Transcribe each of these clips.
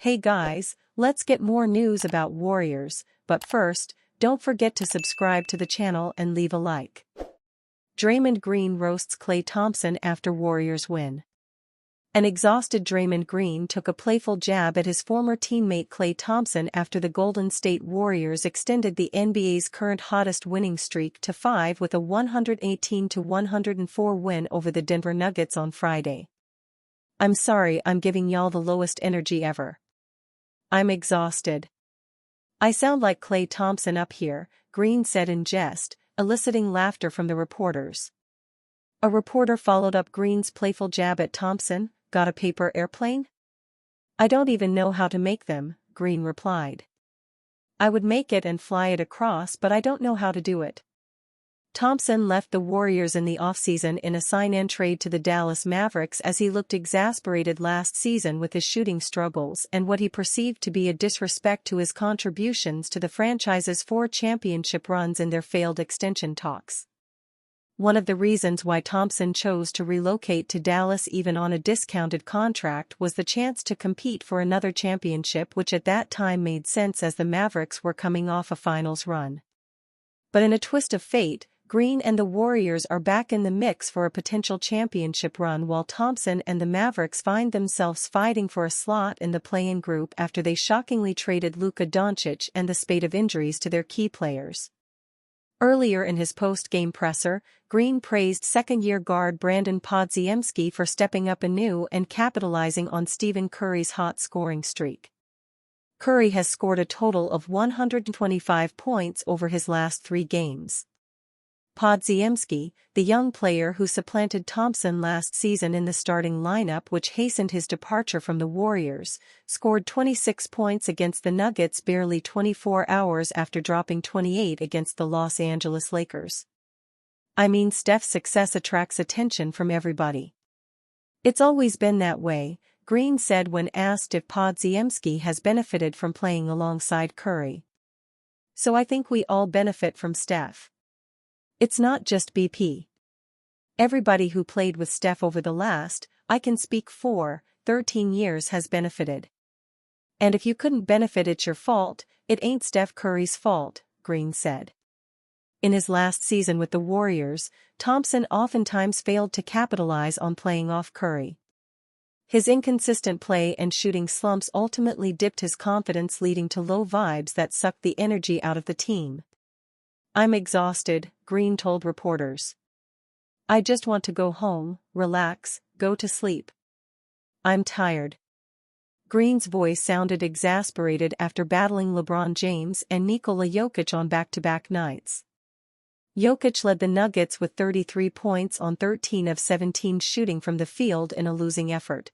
Hey guys, let's get more news about Warriors, but first, don't forget to subscribe to the channel and leave a like. Draymond Green roasts Klay Thompson after Warriors win. An exhausted Draymond Green took a playful jab at his former teammate Klay Thompson after the Golden State Warriors extended the NBA's current hottest winning streak to 5 with a 118-104 win over the Denver Nuggets on Friday. "I'm sorry I'm giving y'all the lowest energy ever. I'm exhausted. I sound like Klay Thompson up here," Green said in jest, eliciting laughter from the reporters. A reporter followed up Green's playful jab at Thompson. "Got a paper airplane?" "I don't even know how to make them," Green replied. "I would make it and fly it across, but I don't know how to do it." Thompson left the Warriors in the offseason in a sign-and trade to the Dallas Mavericks as he looked exasperated last season with his shooting struggles and what he perceived to be a disrespect to his contributions to the franchise's 4 championship runs in their failed extension talks. One of the reasons why Thompson chose to relocate to Dallas even on a discounted contract was the chance to compete for another championship, which at that time made sense as the Mavericks were coming off a finals run. But in a twist of fate, Green and the Warriors are back in the mix for a potential championship run while Thompson and the Mavericks find themselves fighting for a slot in the play-in group after they shockingly traded Luka Doncic and the spate of injuries to their key players. Earlier in his post-game presser, Green praised second-year guard Brandon Podziemski for stepping up anew and capitalizing on Stephen Curry's hot scoring streak. Curry has scored a total of 125 points over his last 3 games. Podziemski, the young player who supplanted Thompson last season in the starting lineup which hastened his departure from the Warriors, scored 26 points against the Nuggets barely 24 hours after dropping 28 against the Los Angeles Lakers. "I mean, Steph's success attracts attention from everybody. It's always been that way," Green said when asked if Podziemski has benefited from playing alongside Curry. "So I think we all benefit from Steph. It's not just BP. Everybody who played with Steph over the last, I can speak for, 13 years has benefited. And if you couldn't benefit, it's your fault, it ain't Steph Curry's fault," Green said. In his last season with the Warriors, Thompson oftentimes failed to capitalize on playing off Curry. His inconsistent play and shooting slumps ultimately dipped his confidence, leading to low vibes that sucked the energy out of the team. "I'm exhausted," Green told reporters. "I just want to go home, relax, go to sleep. I'm tired." Green's voice sounded exasperated after battling LeBron James and Nikola Jokic on back-to-back nights. Jokic led the Nuggets with 33 points on 13 of 17 shooting from the field in a losing effort.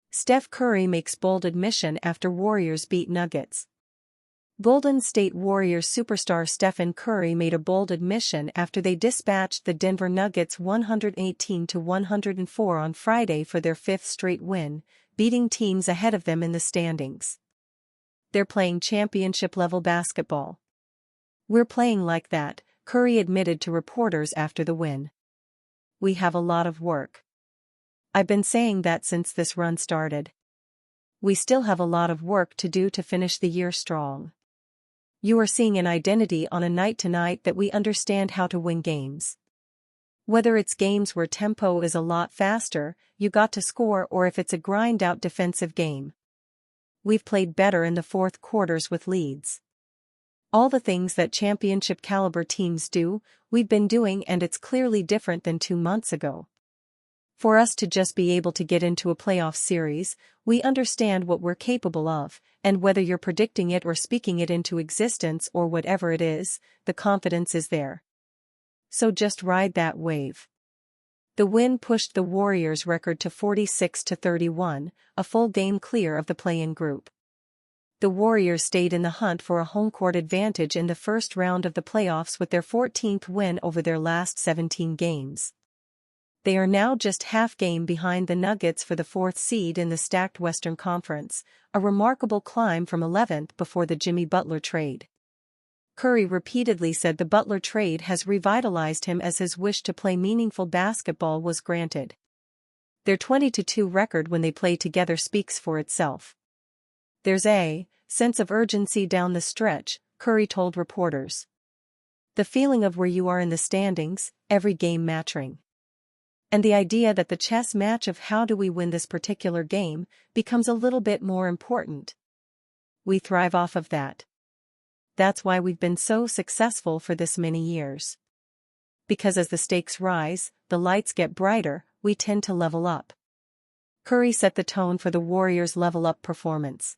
Steph Curry makes bold admission after Warriors beat Nuggets. Golden State Warriors superstar Stephen Curry made a bold admission after they dispatched the Denver Nuggets 118-104 on Friday for their 5th straight win, beating teams ahead of them in the standings. "They're playing championship-level basketball. We're playing like that," Curry admitted to reporters after the win. "We have a lot of work. I've been saying that since this run started. We still have a lot of work to do to finish the year strong. You are seeing an identity on a night-to-night that we understand how to win games. Whether it's games where tempo is a lot faster, you got to score, or if it's a grind-out defensive game. We've played better in the fourth quarters with leads. All the things that championship-caliber teams do, we've been doing, and it's clearly different than 2 months ago. For us to just be able to get into a playoff series, we understand what we're capable of, and whether you're predicting it or speaking it into existence or whatever it is, the confidence is there. So just ride that wave." The win pushed the Warriors' record to 46-31, a full game clear of the play-in group. The Warriors stayed in the hunt for a home-court advantage in the first round of the playoffs with their 14th win over their last 17 games. They are now just half game behind the Nuggets for the 4th seed in the stacked Western Conference, a remarkable climb from 11th before the Jimmy Butler trade. Curry repeatedly said the Butler trade has revitalized him as his wish to play meaningful basketball was granted. Their 20-2 record when they play together speaks for itself. There's a sense of urgency down the stretch, Curry told reporters. The feeling of where you are in the standings, every game mattering. And the idea that the chess match of how do we win this particular game becomes a little bit more important. We thrive off of that. That's why we've been so successful for this many years. Because as the stakes rise, the lights get brighter, we tend to level up. Curry set the tone for the Warriors' level-up performance.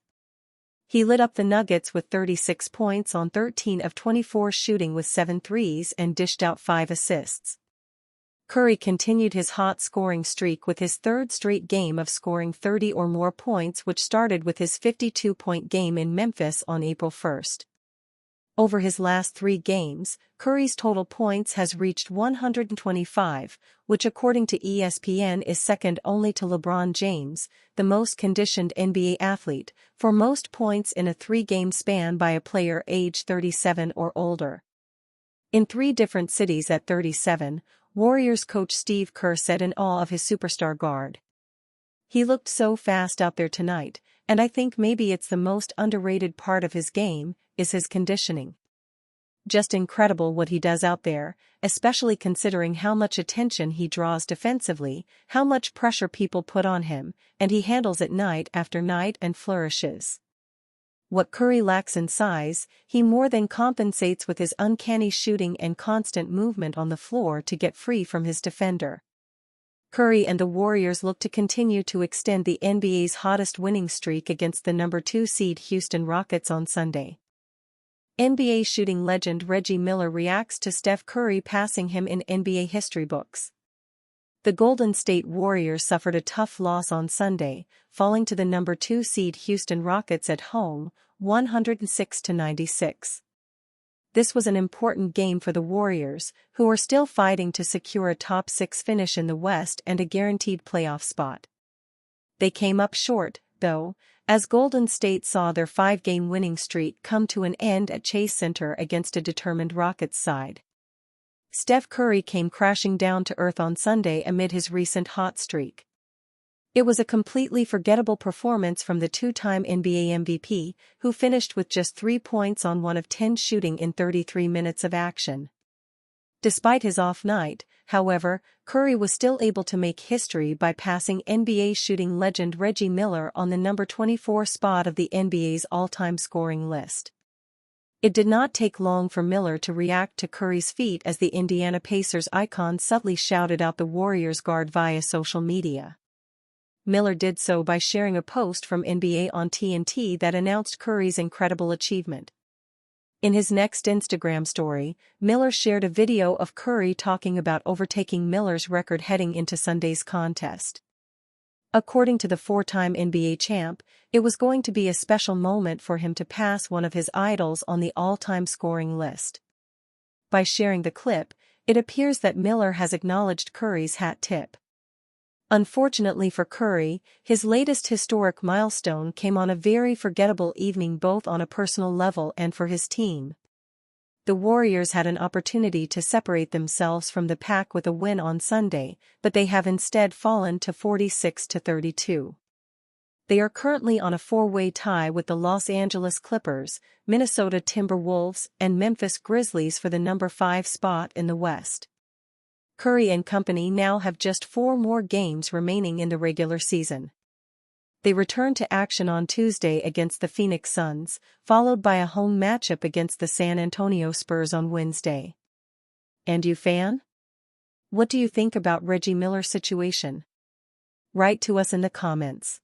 He lit up the Nuggets with 36 points on 13 of 24 shooting with 7 threes and dished out 5 assists. Curry continued his hot scoring streak with his third straight game of scoring 30 or more points, which started with his 52-point game in Memphis on April 1. Over his last 3 games, Curry's total points has reached 125, which according to ESPN is second only to LeBron James, the most conditioned NBA athlete, for most points in a 3-game span by a player aged 37 or older. In 3 different cities at 37, Warriors coach Steve Kerr said in awe of his superstar guard. He looked so fast out there tonight, and I think maybe it's the most underrated part of his game, is his conditioning. Just incredible what he does out there, especially considering how much attention he draws defensively, how much pressure people put on him, and he handles it night after night and flourishes. What Curry lacks in size, he more than compensates with his uncanny shooting and constant movement on the floor to get free from his defender. Curry and the Warriors look to continue to extend the NBA's hottest winning streak against the number 2 seed Houston Rockets on Sunday. NBA shooting legend Reggie Miller reacts to Steph Curry passing him in NBA history books. The Golden State Warriors suffered a tough loss on Sunday, falling to the number 2 seed Houston Rockets at home, 106-96. This was an important game for the Warriors, who are still fighting to secure a top 6 finish in the West and a guaranteed playoff spot. They came up short, though, as Golden State saw their 5-game winning streak come to an end at Chase Center against a determined Rockets side. Steph Curry came crashing down to earth on Sunday amid his recent hot streak. It was a completely forgettable performance from the 2-time NBA MVP, who finished with just 3 points on 1 of 10 shooting in 33 minutes of action. Despite his off night, however, Curry was still able to make history by passing NBA shooting legend Reggie Miller on the number 24 spot of the NBA's all-time scoring list. It did not take long for Miller to react to Curry's feat as the Indiana Pacers icon subtly shouted out the Warriors guard via social media. Miller did so by sharing a post from NBA on TNT that announced Curry's incredible achievement. In his next Instagram story, Miller shared a video of Curry talking about overtaking Miller's record heading into Sunday's contest. According to the 4-time NBA champ, it was going to be a special moment for him to pass one of his idols on the all-time scoring list. By sharing the clip, it appears that Miller has acknowledged Curry's hat tip. Unfortunately for Curry, his latest historic milestone came on a very forgettable evening both on a personal level and for his team. The Warriors had an opportunity to separate themselves from the pack with a win on Sunday, but they have instead fallen to 46-32. They are currently on a 4-way tie with the Los Angeles Clippers, Minnesota Timberwolves, and Memphis Grizzlies for the number 5 spot in the West. Curry and company now have just 4 more games remaining in the regular season. They return to action on Tuesday against the Phoenix Suns, followed by a home matchup against the San Antonio Spurs on Wednesday. And you fan? What do you think about Reggie Miller's situation? Write to us in the comments.